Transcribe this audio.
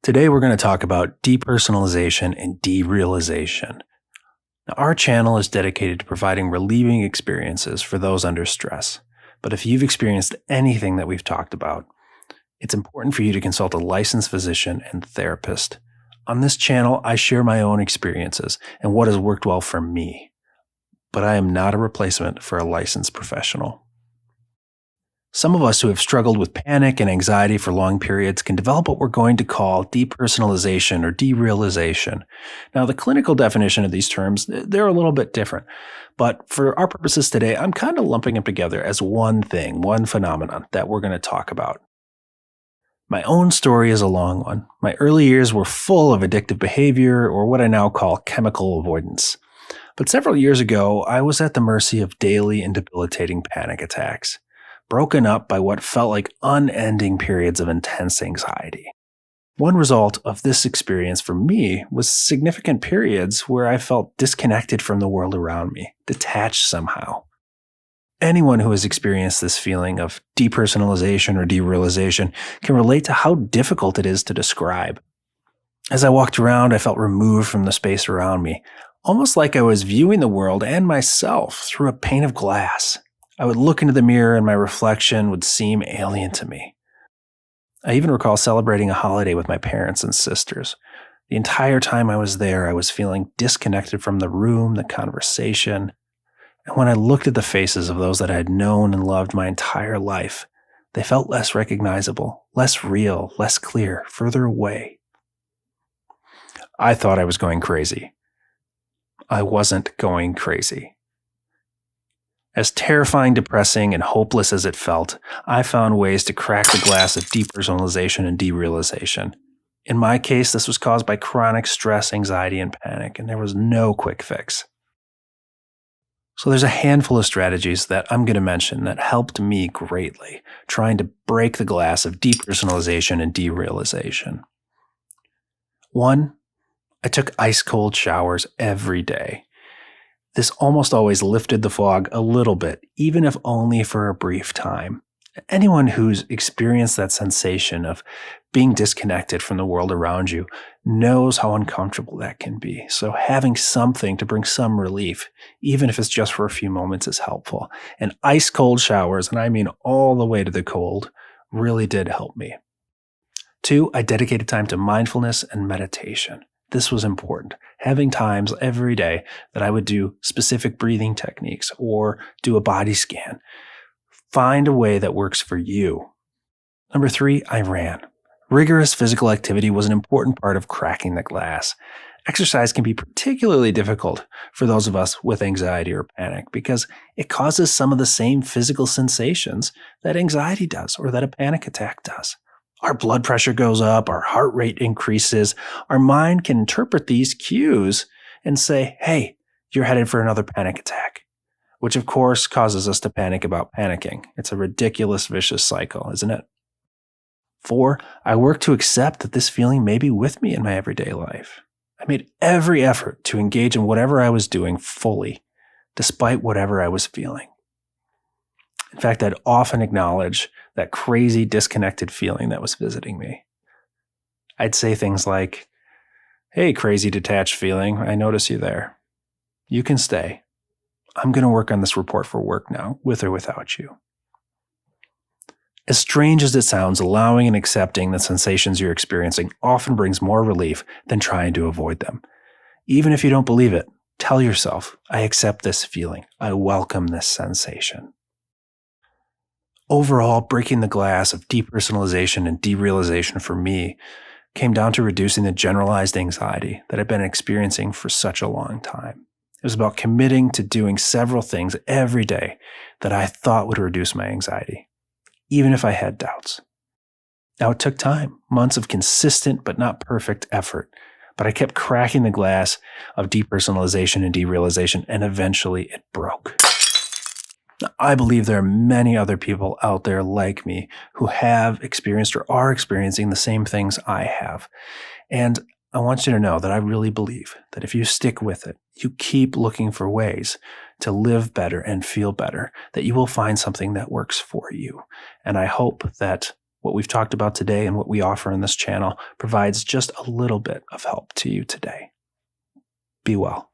Today, we're going to talk about depersonalization and derealization. Now, our channel is dedicated to providing relieving experiences for those under stress. But if you've experienced anything that we've talked about, it's important for you to consult a licensed physician and therapist. On this channel, I share my own experiences and what has worked well for me. But I am not a replacement for a licensed professional. Some of us who have struggled with panic and anxiety for long periods can develop what we're going to call depersonalization or derealization. Now, the clinical definition of these terms, they're a little bit different. But for our purposes today, I'm kind of lumping them together as one thing, one phenomenon that we're going to talk about. My own story is a long one. My early years were full of addictive behavior, or what I now call chemical avoidance. But several years ago, I was at the mercy of daily and debilitating panic attacks, broken up by what felt like unending periods of intense anxiety. One result of this experience for me was significant periods where I felt disconnected from the world around me, detached somehow. Anyone who has experienced this feeling of depersonalization or derealization can relate to how difficult it is to describe. As I walked around, I felt removed from the space around me, almost like I was viewing the world and myself through a pane of glass. I would look into the mirror and my reflection would seem alien to me. I even recall celebrating a holiday with my parents and sisters. The entire time I was there, I was feeling disconnected from the room, the conversation. And when I looked at the faces of those that I had known and loved my entire life, they felt less recognizable, less real, less clear, further away. I thought I was going crazy. I wasn't going crazy. As terrifying, depressing, and hopeless as it felt, I found ways to crack the glass of depersonalization and derealization. In my case, this was caused by chronic stress, anxiety, and panic, and there was no quick fix. So there's a handful of strategies that I'm going to mention that helped me greatly, trying to break the glass of depersonalization and derealization. 1, I took ice-cold showers every day. This almost always lifted the fog a little bit, even if only for a brief time. Anyone who's experienced that sensation of being disconnected from the world around you knows how uncomfortable that can be. So having something to bring some relief, even if it's just for a few moments, is helpful. And ice cold showers, and I mean all the way to the cold, really did help me. 2, I dedicated time to mindfulness and meditation. This was important. Having times every day that I would do specific breathing techniques or do a body scan. Find a way that works for you. 3, I ran. Rigorous physical activity was an important part of cracking the glass. Exercise can be particularly difficult for those of us with anxiety or panic because it causes some of the same physical sensations that anxiety does or that a panic attack does. Our blood pressure goes up, our heart rate increases. Our mind can interpret these cues and say, hey, you're headed for another panic attack, which of course causes us to panic about panicking. It's a ridiculous, vicious cycle, isn't it? 4, I worked to accept that this feeling may be with me in my everyday life. I made every effort to engage in whatever I was doing fully, despite whatever I was feeling. In fact, I'd often acknowledge that crazy, disconnected feeling that was visiting me. I'd say things like, hey, crazy, detached feeling, I notice you there. You can stay. I'm going to work on this report for work now, with or without you. As strange as it sounds, allowing and accepting the sensations you're experiencing often brings more relief than trying to avoid them. Even if you don't believe it, tell yourself, I accept this feeling. I welcome this sensation. Overall, breaking the glass of depersonalization and derealization for me came down to reducing the generalized anxiety that I've been experiencing for such a long time. It was about committing to doing several things every day that I thought would reduce my anxiety, even if I had doubts. Now, it took time, months of consistent but not perfect effort, but I kept cracking the glass of depersonalization and derealization, and eventually it broke. I believe there are many other people out there like me who have experienced or are experiencing the same things I have. And I want you to know that I really believe that if you stick with it, you keep looking for ways to live better and feel better, that you will find something that works for you. And I hope that what we've talked about today and what we offer in this channel provides just a little bit of help to you today. Be well.